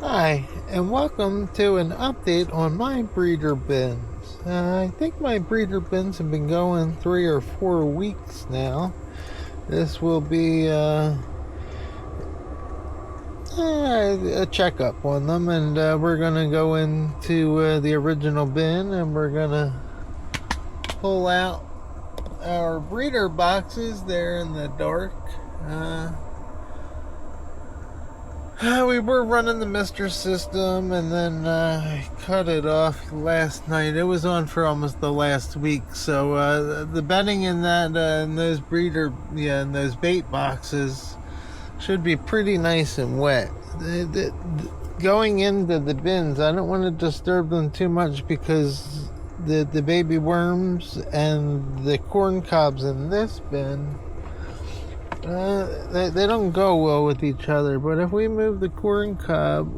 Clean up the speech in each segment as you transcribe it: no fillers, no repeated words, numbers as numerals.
Hi, and welcome to an update on my breeder bins. I think my breeder bins have been going 3 or 4 weeks now. This will be a checkup on them, and we're going to go into the original bin and we're going to pull out our breeder boxes there in the dark. We were running the Mister system, and then I cut it off last night. It was on for almost the last week, so the bedding in that in those in those bait boxes should be pretty nice and wet. Going into the bins, I don't want to disturb them too much because the baby worms and the corn cobs in this bin, they don't go well with each other. But if we move the corn cob,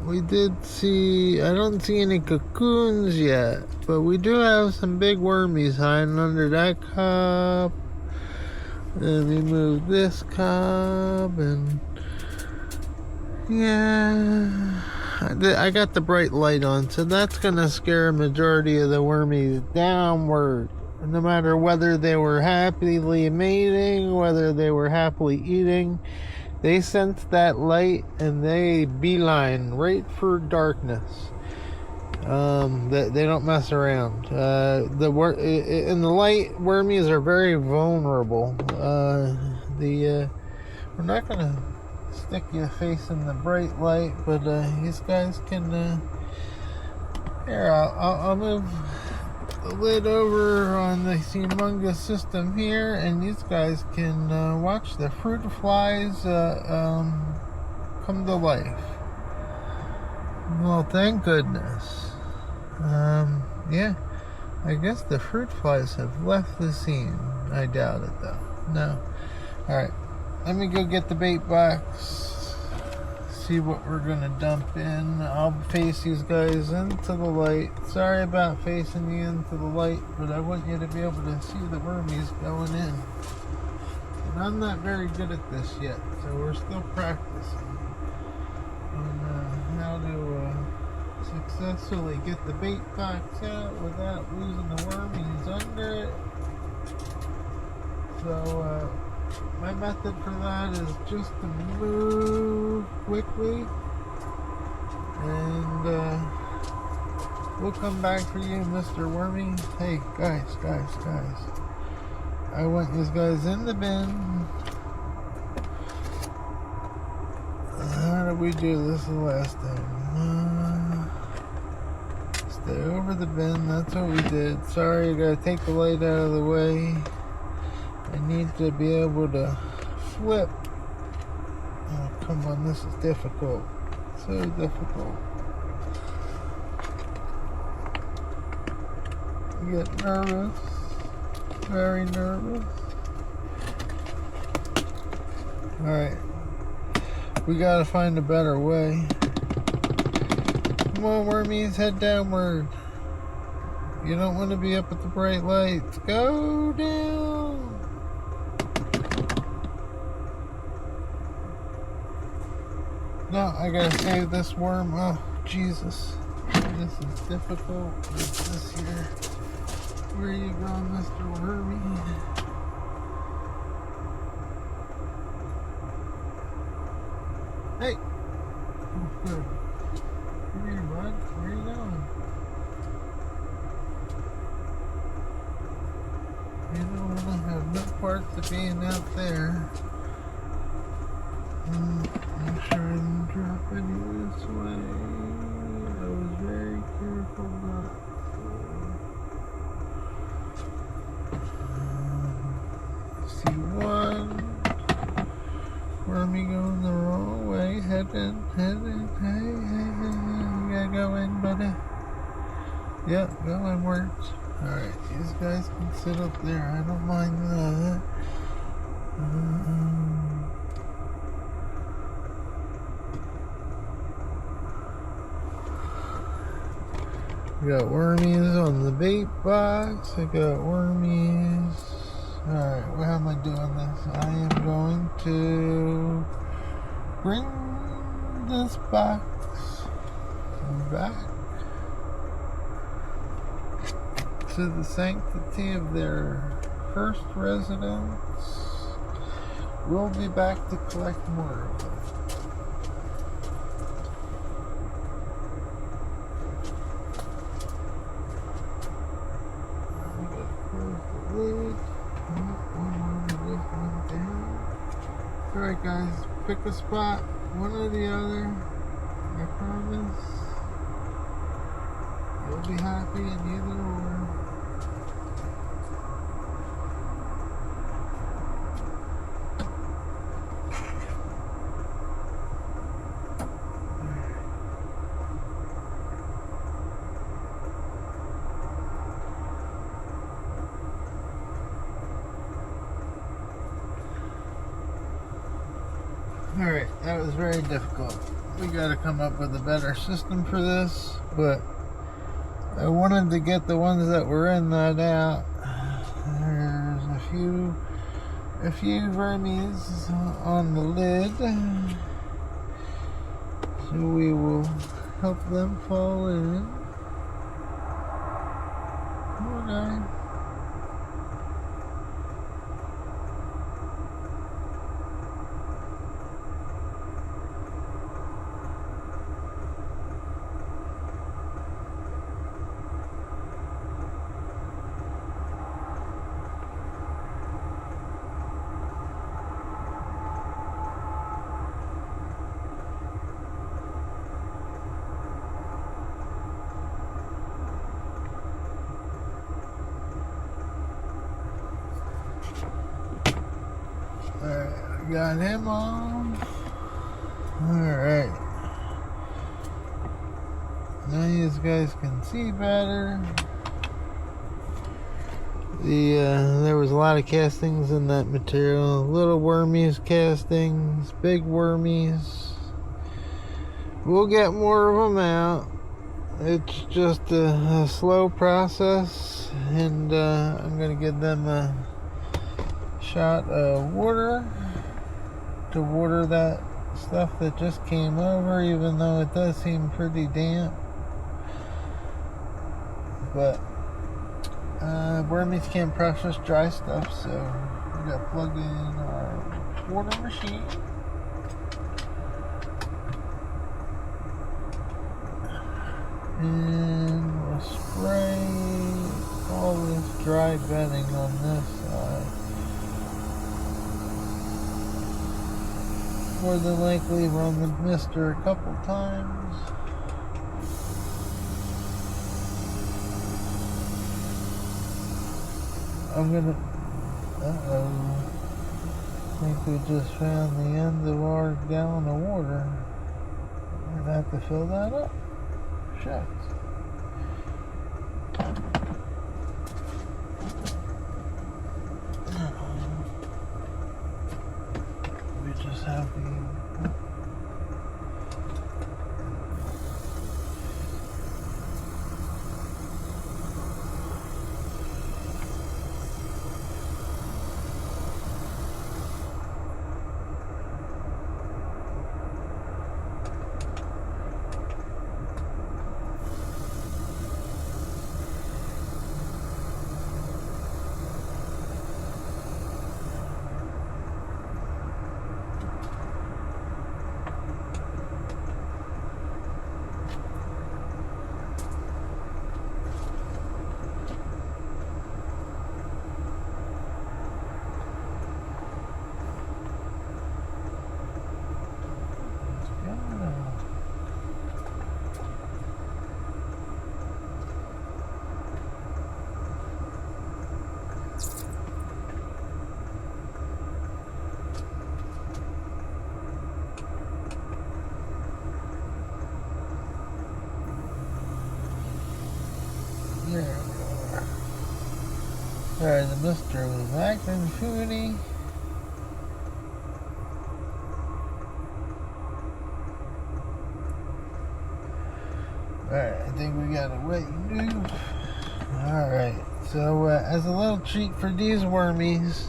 we did see, I don't see any cocoons yet, but we do have some big wormies hiding under that cob. And we move this cob, and yeah, I got the bright light on, so that's gonna scare a majority of the wormies downward. No matter whether they were happily mating, whether they were happily eating, they sense that light and they beeline right for darkness. They don't mess around. In the light, wormies are very vulnerable. We're not gonna stick your face in the bright light, but these guys can. Here, I'll move the lid over on the humongous system here, and these guys can watch the fruit flies come to life. Well, thank goodness. Yeah, I guess the fruit flies have left the scene. I doubt it, though. No. Alright, let me go get the bait box, see what we're gonna dump in. I'll face these guys into the light. Sorry about facing you into the light, but I want you to be able to see the wormies going in. And I'm not very good at this yet, so we're still practicing on how to successfully get the bait box out without losing the wormies under it. So my method for that is just to move quickly, and we'll come back for you, Mr. Wormy. Hey, guys. I want these guys in the bin. How did we do this the last time? Stay over the bin, that's what we did. Sorry, I gotta take the light out of the way. I need to be able to flip. Oh, come on, this is difficult. So difficult. I get nervous. Very nervous. Alright. We gotta find a better way. Come on, wormies, head downward. You don't want to be up at the bright lights. Go down. No, I gotta save this worm. Oh, Jesus. This is difficult. What's this here? Where are you going, Mr. Wormy? Hey! Oh, good. Come here, bud. Where are you going? You don't want to have no parts of being out there. Make sure I didn't drop any this way. I was very careful not to. See one. Wormy going the wrong way. Head in. Hey. You gotta go in, buddy. Yep, going works. Alright, these guys can sit up there. I don't mind that. I got wormies on the bait box. I got wormies. Alright, well, how am I doing this? I am going to bring this box back to the sanctity of their first residence. We'll be back to collect more of them. I'm gonna close the lid. One down. Alright guys, pick a spot, one or the other. I promise you'll be happy in either or. Alright, that was very difficult. We gotta come up with a better system for this, but I wanted to get the ones that were in that out. There's a few vermes on the lid, so we will help them fall in. Come on, guys. Alright, got him on. Alright. Now you guys can see better. There was a lot of castings in that material. Little wormies castings, big wormies. We'll get more of them out. It's just a slow process, and I'm going to give them a shot of water to water that stuff that just came over, even though it does seem pretty damp. But wormies can't process dry stuff, so we got to plug in our water machine. And we'll spray all this dry bedding on this side. More than likely run the mister a couple times. I'm gonna, I think we just found the end of our gallon of water. We're gonna have to fill that up. Shucks. We just have the Alright, the mister was acting funny. Alright, I think we got a wet loop. Alright, so as a little treat for these wormies,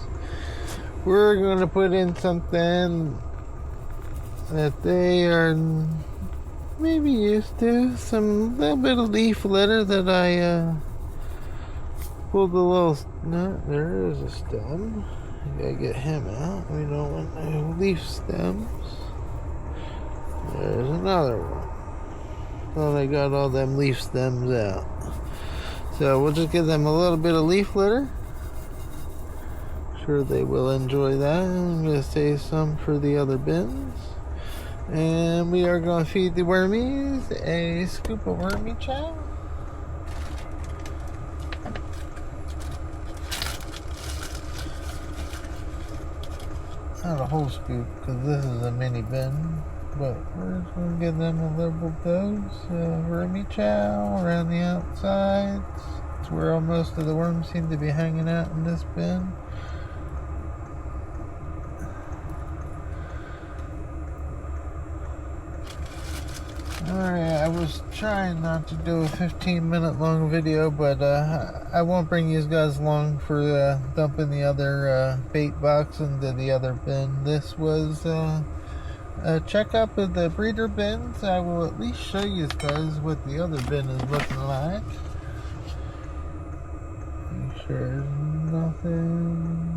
we're going to put in something that they are maybe used to. Some little bit of leaf litter that I pulled a little. No, there is a stem. I gotta get him out. We don't want no leaf stems. There's another one. Well, I got all them leaf stems out. So we'll just give them a little bit of leaf litter. Sure they will enjoy that. I'm going to save some for the other bins. And we are going to feed the wormies a scoop of wormy chow. Not a whole scoop because this is a mini bin. But we're just going to give them a liberal dose of wormy chow around the outsides. It's where most of the worms seem to be hanging out in this bin. Alright, I was trying not to do a 15-minute long video, but I won't bring you guys long for dumping the other bait box into the other bin. This was a checkup of the breeder bins. I will at least show you guys what the other bin is looking like. Make sure there's nothing.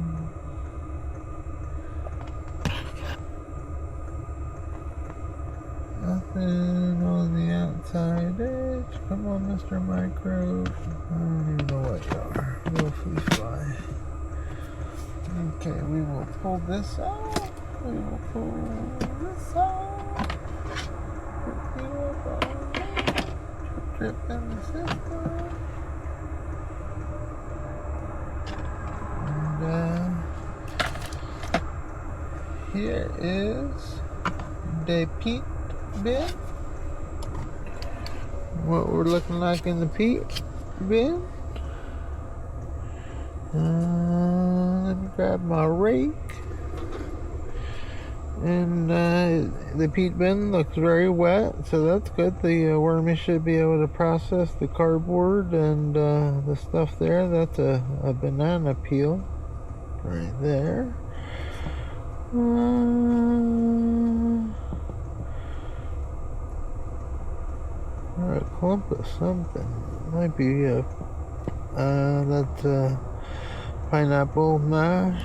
Nothing on the outside edge. Come on, Mr. Microbe. I don't even know what you are. Willfully fly. Okay, we will pull this out. We will pull this out. Put you up on. Drip in the system. And here is the peat bin. What we're looking like in the peat bin. Let me grab my rake. And the peat bin looks very wet, so that's good. The wormy should be able to process the cardboard and the stuff there. That's a banana peel right there. Or a clump of something. Might be that's pineapple mash.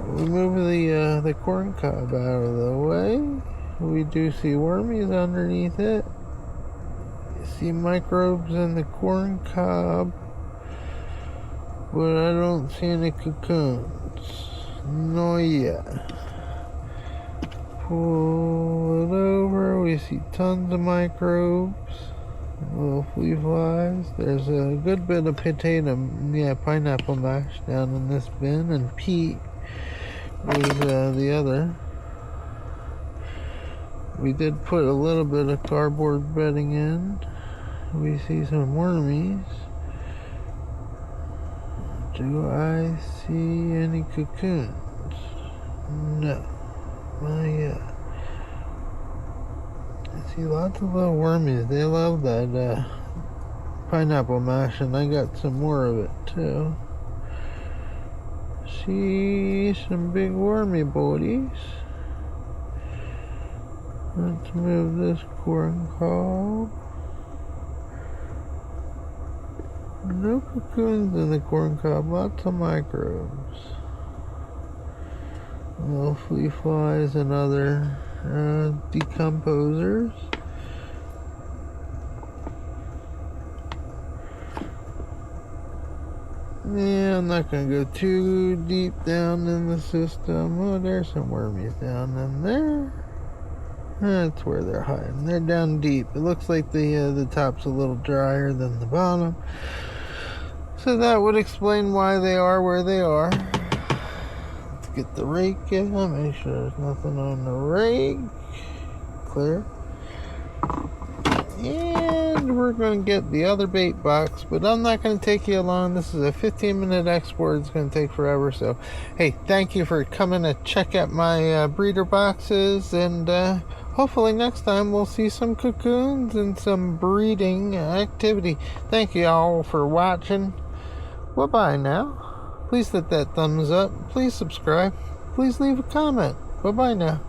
We move the corn cob out of the way. We do see wormies underneath it. You see microbes in the corn cob, but I don't see any cocoons. No yet. Pull it over. We see tons of microbes. Little flea flies. There's a good bit of pineapple mash down in this bin, and peat was the other. We did put a little bit of cardboard bedding in. We see some wormies. Do I see any cocoons? No. Not yet. I see lots of little wormies. They love that pineapple mash, and I got some more of it too. See some big wormy bodies. Let's move this corn cob. No cocoons in the corn cob, lots of microbes. Little flea flies and other decomposers. Yeah, I'm not going to go too deep down in the system. Oh, there's some wormies down in there. That's where they're hiding. They're down deep. It looks like the top's a little drier than the bottom. So that would explain why they are where they are. Let's get the rake in. Make sure there's nothing on the rake. Clear. And we're going to get the other bait box, but I'm not going to take you along. This is a 15-minute export. It's going to take forever. So, hey, thank you for coming to check out my breeder boxes, and hopefully next time we'll see some cocoons and some breeding activity. Thank you all for watching. Bye-bye now. Please hit that thumbs up. Please subscribe. Please leave a comment. Bye-bye now.